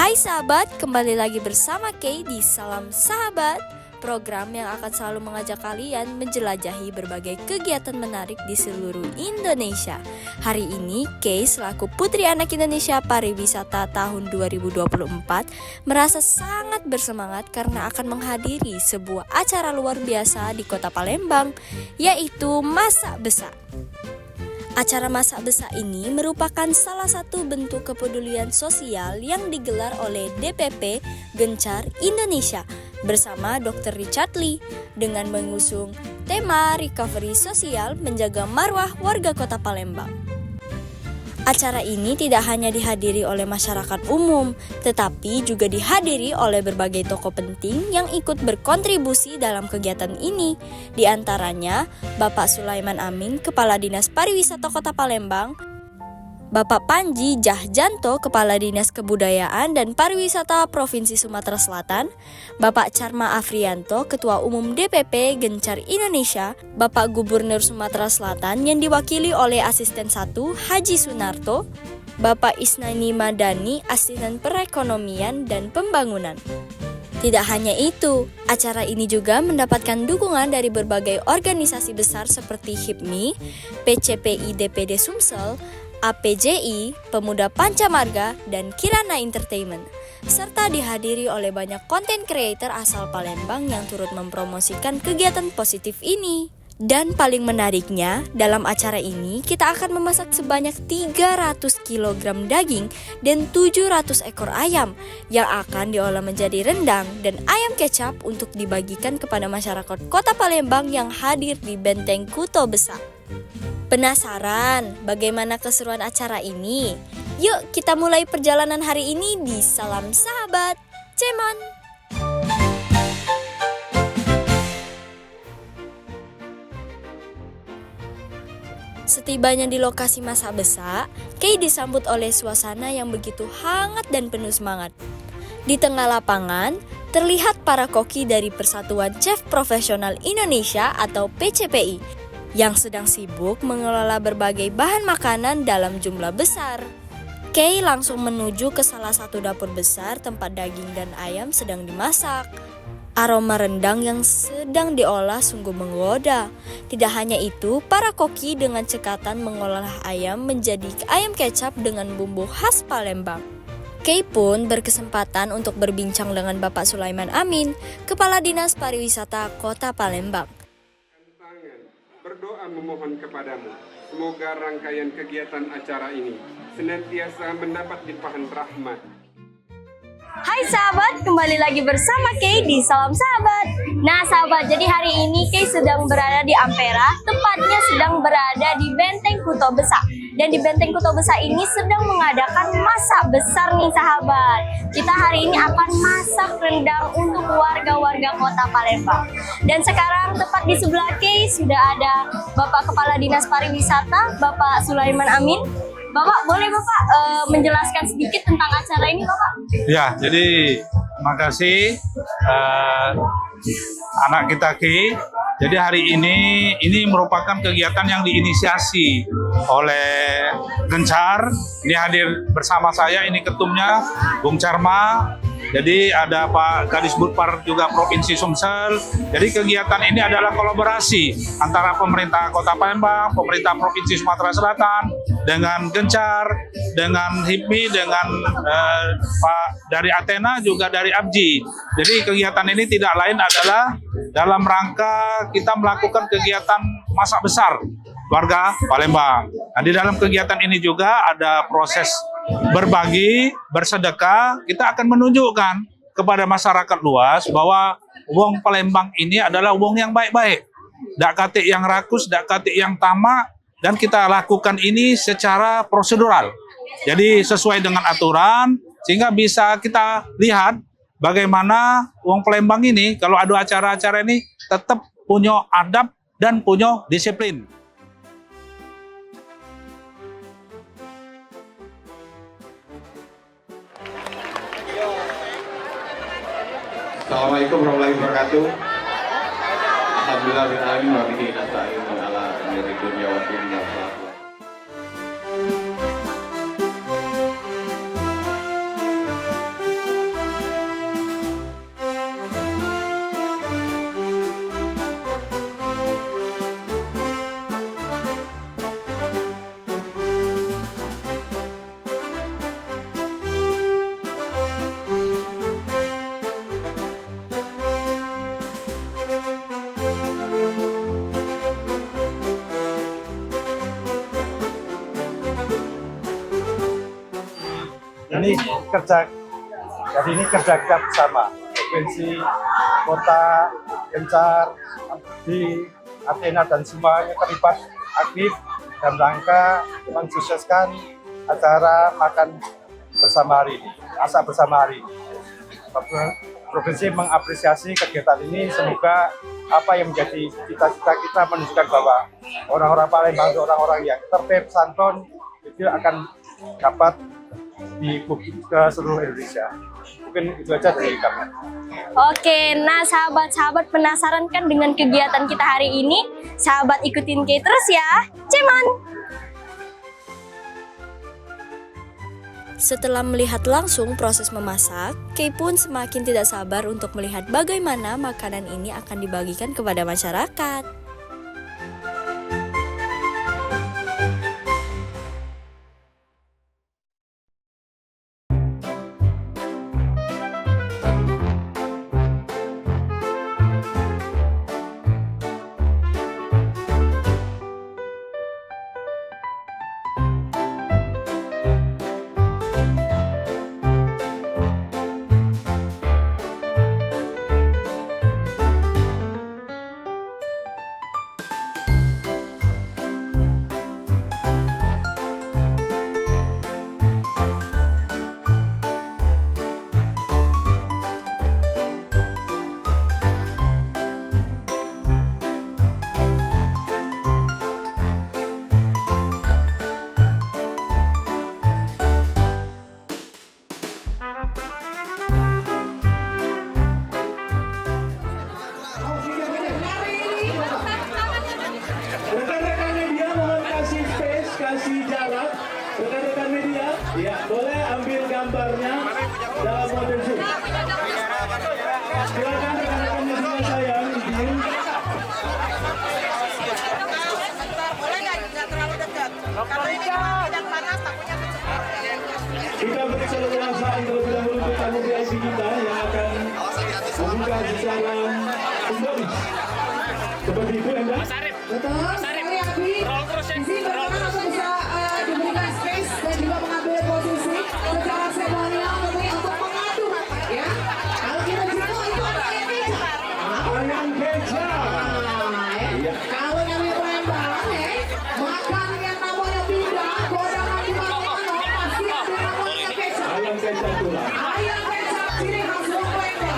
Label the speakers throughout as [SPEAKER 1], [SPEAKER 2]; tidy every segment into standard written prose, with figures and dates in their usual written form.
[SPEAKER 1] Hai sahabat, kembali lagi bersama Kay di Salam Sahabat, program yang akan selalu mengajak kalian menjelajahi berbagai kegiatan menarik di seluruh Indonesia. Hari ini, Kay selaku Putri Anak Indonesia Pariwisata tahun 2024 merasa sangat bersemangat karena akan menghadiri sebuah acara luar biasa di Kota Palembang, yaitu Masak Besak. Acara Masak Besak ini merupakan salah satu bentuk kepedulian sosial yang digelar oleh DPP Gencar Indonesia bersama Dr. Richard Lee dengan mengusung tema Recovery Sosial Menjaga Marwah Warga Kota Palembang. Acara ini tidak hanya dihadiri oleh masyarakat umum, tetapi juga dihadiri oleh berbagai tokoh penting yang ikut berkontribusi dalam kegiatan ini. Di antaranya, Bapak Sulaiman Amin, Kepala Dinas Pariwisata Kota Palembang, Bapak Panji Jahjanto, Kepala Dinas Kebudayaan dan Pariwisata Provinsi Sumatera Selatan, Bapak Charma Afrianto, Ketua Umum DPP Gencar Indonesia, Bapak Gubernur Sumatera Selatan yang diwakili oleh Asisten 1 Haji Sunarto, Bapak Isnani Madani, Asisten Perekonomian dan Pembangunan. Tidak hanya itu, acara ini juga mendapatkan dukungan dari berbagai organisasi besar seperti HIPMI, PCPI DPD Sumsel, APJI, Pemuda Pancamarga, dan Kirana Entertainment, serta dihadiri oleh banyak konten creator asal Palembang yang turut mempromosikan kegiatan positif ini. Dan paling menariknya, dalam acara ini kita akan memasak sebanyak 300 kg daging dan 700 ekor ayam yang akan diolah menjadi rendang dan ayam kecap untuk dibagikan kepada masyarakat Kota Palembang yang hadir di Benteng Kuto Besak. Penasaran bagaimana keseruan acara ini? Yuk kita mulai perjalanan hari ini di Salam Sahabat, Cemon! Setibanya di lokasi Masak Besak, Kay disambut oleh suasana yang begitu hangat dan penuh semangat. Di tengah lapangan, terlihat para koki dari Persatuan Chef Profesional Indonesia atau PCPI yang sedang sibuk mengelola berbagai bahan makanan dalam jumlah besar. Kay langsung menuju ke salah satu dapur besar tempat daging dan ayam sedang dimasak. Aroma rendang yang sedang diolah sungguh menggoda. Tidak hanya itu, para koki dengan cekatan mengolah ayam menjadi ayam kecap dengan bumbu khas Palembang. Kay pun berkesempatan untuk berbincang dengan Bapak Sulaiman Amin, Kepala Dinas Pariwisata Kota Palembang.
[SPEAKER 2] Berdoa memohon kepadamu, semoga rangkaian kegiatan acara ini senantiasa mendapat limpahan rahmat.
[SPEAKER 1] Hai sahabat, kembali lagi bersama Kay di Salam Sahabat. Nah sahabat, jadi hari ini Kay sedang berada di Ampera, tepatnya sedang berada di Benteng Kuto Besak. Dan di Benteng Kuto Besak ini sedang mengadakan masak besar nih sahabat. Kita hari ini akan masak rendang untuk warga-warga Kota Palembang. Dan sekarang tepat di sebelah Kay sudah ada Bapak Kepala Dinas Pariwisata, Bapak Sulaiman Amin. Bapak, boleh Bapak menjelaskan sedikit tentang acara ini Bapak?
[SPEAKER 3] Ya, jadi makasih anak kita Ki. Jadi hari ini merupakan kegiatan yang diinisiasi oleh Gencar. Ini hadir bersama saya, ini ketumnya Bung Charma. Jadi ada Pak Kadisbudpar juga Provinsi Sumsel. Jadi kegiatan ini adalah kolaborasi antara pemerintah Kota Palembang, pemerintah Provinsi Sumatera Selatan, dengan Gencar, dengan HIPMI, dengan Pak dari Athena, juga dari ABJI. Jadi kegiatan ini tidak lain adalah dalam rangka kita melakukan kegiatan masak besar warga Palembang. Nah, di dalam kegiatan ini juga ada proses berbagi, bersedekah. Kita akan menunjukkan kepada masyarakat luas bahwa wong Palembang ini adalah wong yang baik-baik. Dak katik yang rakus, dak katik yang tamak, dan kita lakukan ini secara prosedural. Jadi sesuai dengan aturan, sehingga bisa kita lihat bagaimana wong Palembang ini kalau ada acara-acara ini tetap punya adab dan punya disiplin.
[SPEAKER 4] Assalamualaikum warahmatullahi wabarakatuh. Alhamdulillah bil alamin wa bihi nasta'in ala umuri dunya wa din.
[SPEAKER 5] ini kerja kita bersama provinsi, kota, Gencar, di Athena dan semuanya terlibat aktif dalam rangka mensukseskan acara makan bersama hari ini, masak bersama hari ini. Provinsi mengapresiasi kegiatan ini, semoga apa yang menjadi cita-cita kita menunjukkan bahwa orang-orang Palembang itu orang-orang yang tertib, santun, itu akan dapat dipublik ke seluruh Indonesia. Mungkin itu aja dari kami.
[SPEAKER 1] Oke, nah sahabat-sahabat penasaran kan dengan kegiatan kita hari ini? Sahabat ikutin Kay terus ya. Ceman! Setelah melihat langsung proses memasak, Kay pun semakin tidak sabar untuk melihat bagaimana makanan ini akan dibagikan kepada masyarakat.
[SPEAKER 6] Rekan-rekan media mohon kasih space, kasih jarak. Rekan-rekan media, ya boleh ambil gambarnya dalam mode zoom. Silakan rekan-rekan media sayang, izin. Kita beri keleluasaan terlebih dahulu untuk tamu VIP kita yang akan membuka secara umum. Seperti itu, Enda.
[SPEAKER 7] Betul, sekali Abi. Di sini bagaimana bisa diberikan space dan juga mengambil posisi secara seremonial tentunya untuk mengatur ya. Kalau kita jatuh itu ada ayam beca.
[SPEAKER 6] Ayam beca.
[SPEAKER 7] Ya. Kalau namanya Palembang ya, makan yang namanya pindang, godangan di mana-mana pasti ada namanya beca.
[SPEAKER 6] Ayam beca pula.
[SPEAKER 7] Ayam beca ciri khas Palembang.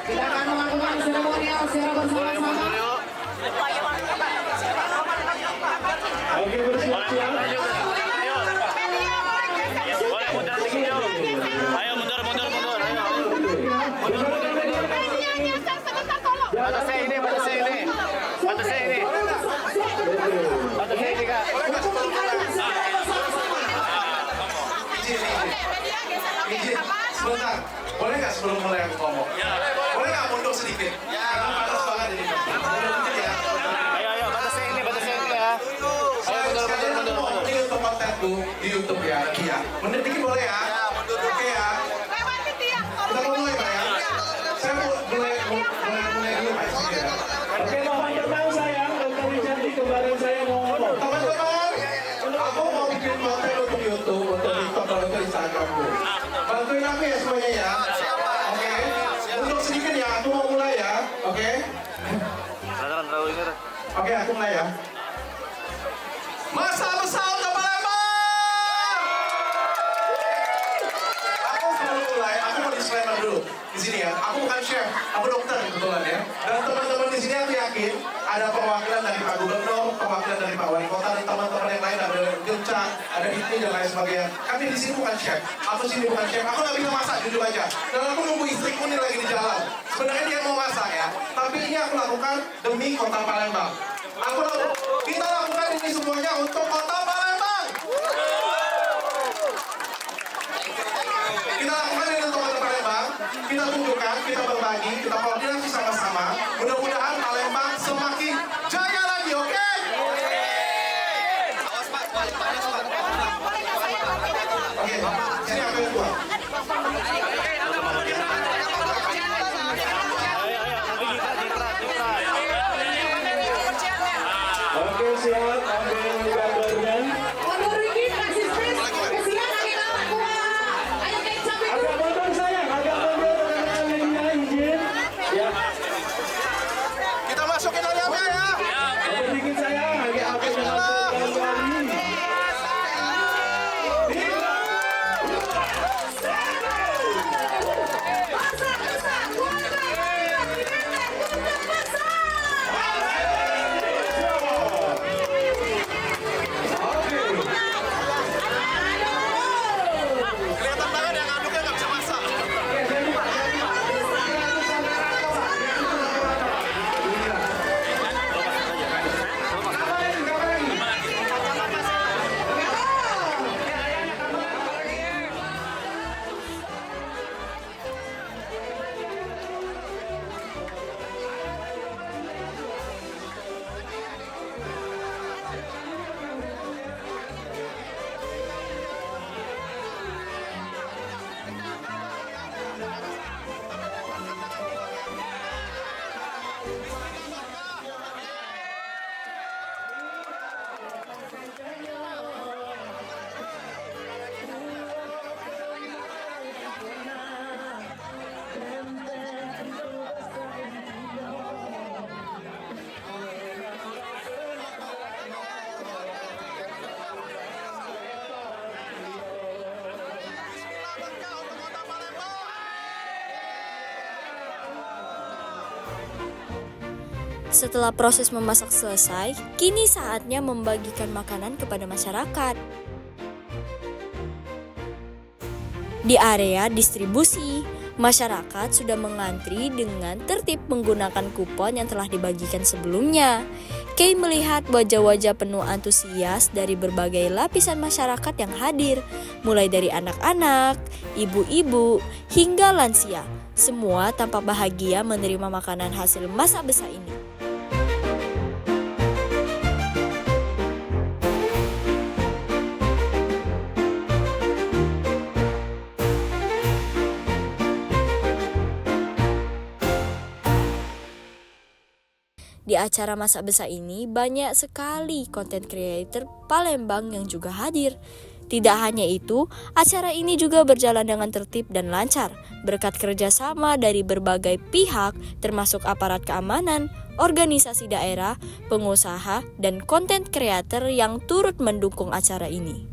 [SPEAKER 7] Kita akan melakukan seremonial secara bersama-sama.
[SPEAKER 6] Oke, bersiap-siap.
[SPEAKER 8] Ayo mundur. Batasnya ini, Kak.
[SPEAKER 9] Sebentar, boleh nggak sebelum mulai aku ngomong? Boleh nggak mundur sedikit? Karena panas banget ini. Mundur dikit ya.
[SPEAKER 8] Ayo, batasnya ini ya. Mundur.
[SPEAKER 9] Ini untuk kontenku di YouTube ya. Iya. Mundur dikit boleh ya? Oke ya. Kita mau mulai Pak ya? Saya mau mulai dulu Pak ya.
[SPEAKER 6] Oke, mohon tenang sayang. Dokter Richard kemarin saya mau ngomong.
[SPEAKER 9] Teman-teman, aku mau bikin konten untuk YouTube, untuk TikTok, dan untuk Instagramku. Bantuin aku ya semuanya ya. Oke. Mundur sedikit ya. Aku mau mulai ya. Oke. Oke, aku mulai ya. Masa besar untuk Palembang! Aku sebelum mulai, aku mau disclaimer dulu. Di sini ya, aku bukan chef, aku dokter kebetulan ya. Dan teman-teman di sini aku yakin ada perwakilan dari Pak Gubernur, perwakilan dari Pak Wali Kota, dan teman-teman yang lain, ada Gencang, ada IPI dan lain sebagainya. Kami di sini bukan chef, aku sini bukan chef. Aku nggak bisa masak jujur aja. Dan aku nunggu istriku nih lagi di jalan. Sebenarnya dia mau masak ya, tapi ini aku lakukan demi kota Palembang. Kita lakukan ini semuanya untuk kota Palembang. Kita lakukan ini untuk kota Palembang. Kita tunjukkan, kita berbagi, kita koordinasi sama-sama. Mudah-mudahan Palembang semakin jaya lagi, oke? Oke, sini aku yang tua.
[SPEAKER 6] Oke, siap. Ambil gambarnya.
[SPEAKER 7] Mundur dikit, kasih space. Kesian lagi nama tua. Ayo kecap itu.
[SPEAKER 6] Agak mundur sayang, agak mundur. Rekan-rekan lainnya izin. Ya.
[SPEAKER 9] Kita masukin ayamnya ya.
[SPEAKER 6] Agak dikit sayang, agak masukkan kembali.
[SPEAKER 9] Kelihatan banget yang ngaduknya nggak bisa masak.
[SPEAKER 1] Setelah proses memasak selesai, kini saatnya membagikan makanan kepada masyarakat. Di area distribusi, masyarakat sudah mengantri dengan tertib menggunakan kupon yang telah dibagikan sebelumnya. Kay melihat wajah-wajah penuh antusias dari berbagai lapisan masyarakat yang hadir, mulai dari anak-anak, ibu-ibu, hingga lansia. Semua tampak bahagia menerima makanan hasil masak besar ini. Di acara masak besar ini banyak sekali konten creator Palembang yang juga hadir. Tidak hanya itu, acara ini juga berjalan dengan tertib dan lancar berkat kerjasama dari berbagai pihak termasuk aparat keamanan, organisasi daerah, pengusaha, dan konten creator yang turut mendukung acara ini.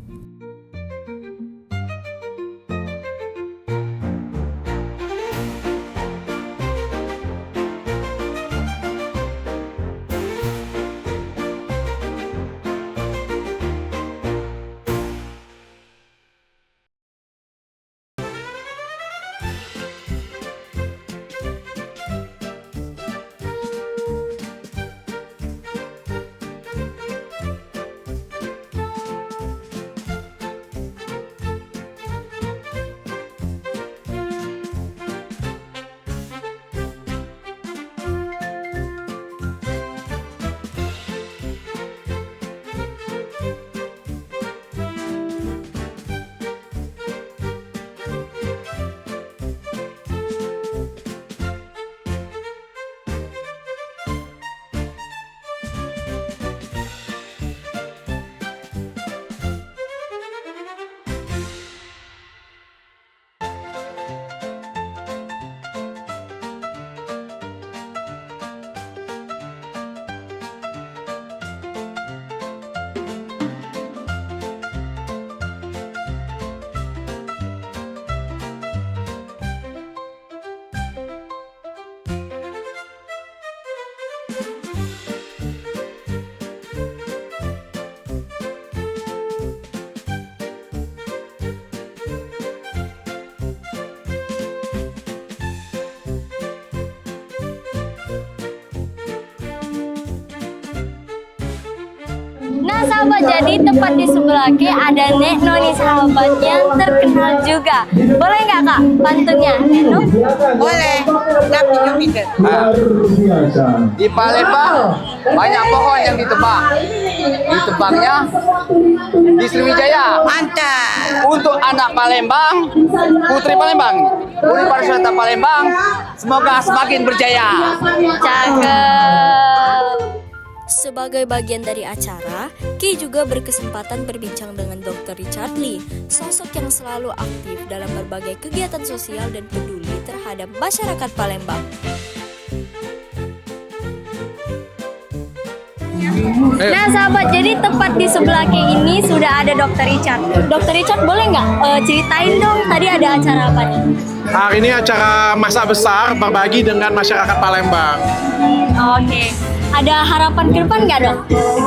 [SPEAKER 10] Nah sahabat, jadi tepat di sebelah Ki ada Nek Noni sahabat yang terkenal juga. Boleh nggak Kak pantunnya Nek No?
[SPEAKER 11] Boleh, tapi Jupiter.
[SPEAKER 12] Di Palembang banyak pohon yang ditebang. Ditebangnya di Sriwijaya.
[SPEAKER 11] Mantap.
[SPEAKER 12] untuk anak Palembang, putri Palembang, Uni Pariwisata Palembang, semoga semakin berjaya.
[SPEAKER 10] Cakep.
[SPEAKER 1] Sebagai bagian dari acara, Kay juga berkesempatan berbincang dengan Dr. Richard Lee, sosok yang selalu aktif dalam berbagai kegiatan sosial dan peduli terhadap masyarakat Palembang.
[SPEAKER 10] Nah sahabat, jadi tepat di sebelah Kay ini sudah ada Dr. Richard. Dr. Richard boleh nggak ceritain dong tadi ada acara apa nih?
[SPEAKER 5] Hari ini acara masak besar berbagi dengan masyarakat Palembang.
[SPEAKER 10] Oke. Ada harapan ke depan nggak dok?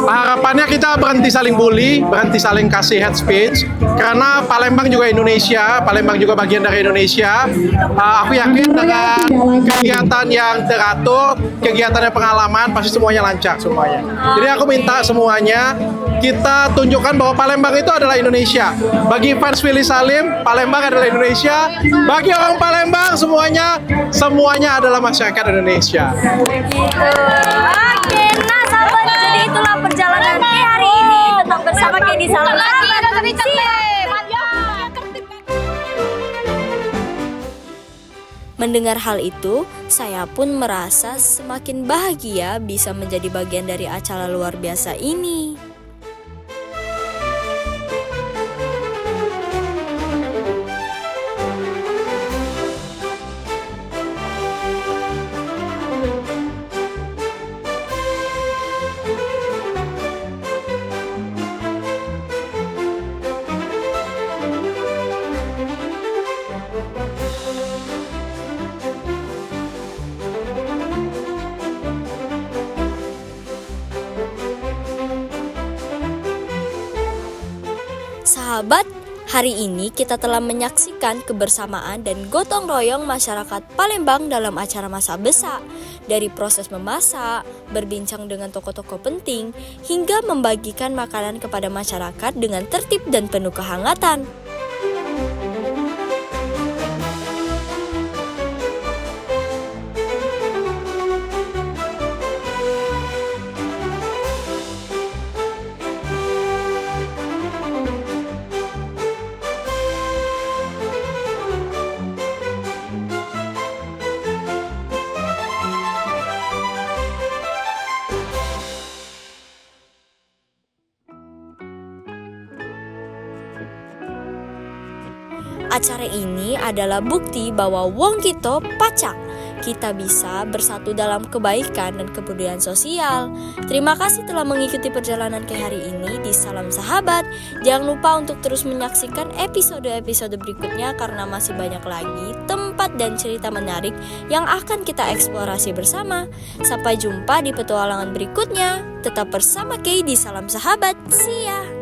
[SPEAKER 5] Harapannya kita berhenti saling bully, berhenti saling kasih hate speech. Karena Palembang juga Indonesia, Palembang juga bagian dari Indonesia. Aku yakin dengan kegiatan yang teratur, kegiatan yang pengalaman, pasti semuanya lancar semuanya. Jadi aku minta semuanya, kita tunjukkan bahwa Palembang itu adalah Indonesia. Bagi fans Willy Salim, Palembang adalah Indonesia. Bagi orang Palembang semuanya adalah masyarakat Indonesia.
[SPEAKER 10] Oke, nah sahabat, jadi itulah perjalanan Kay hari ini. Tetap bersama Kay di Salam Sahabat.
[SPEAKER 1] Mendengar hal itu, saya pun merasa semakin bahagia bisa menjadi bagian dari acara luar biasa ini. Sahabat, hari ini kita telah menyaksikan kebersamaan dan gotong royong masyarakat Palembang dalam acara masak besak. Dari proses memasak, berbincang dengan tokoh-tokoh penting, hingga membagikan makanan kepada masyarakat dengan tertib dan penuh kehangatan. Acara ini adalah bukti bahwa wong kita pacak. Kita bisa bersatu dalam kebaikan dan kepedulian sosial. Terima kasih telah mengikuti perjalanan ke hari ini di Salam Sahabat. Jangan lupa untuk terus menyaksikan episode-episode berikutnya karena masih banyak lagi tempat dan cerita menarik yang akan kita eksplorasi bersama. Sampai jumpa di petualangan berikutnya. Tetap bersama Kay di Salam Sahabat. See ya!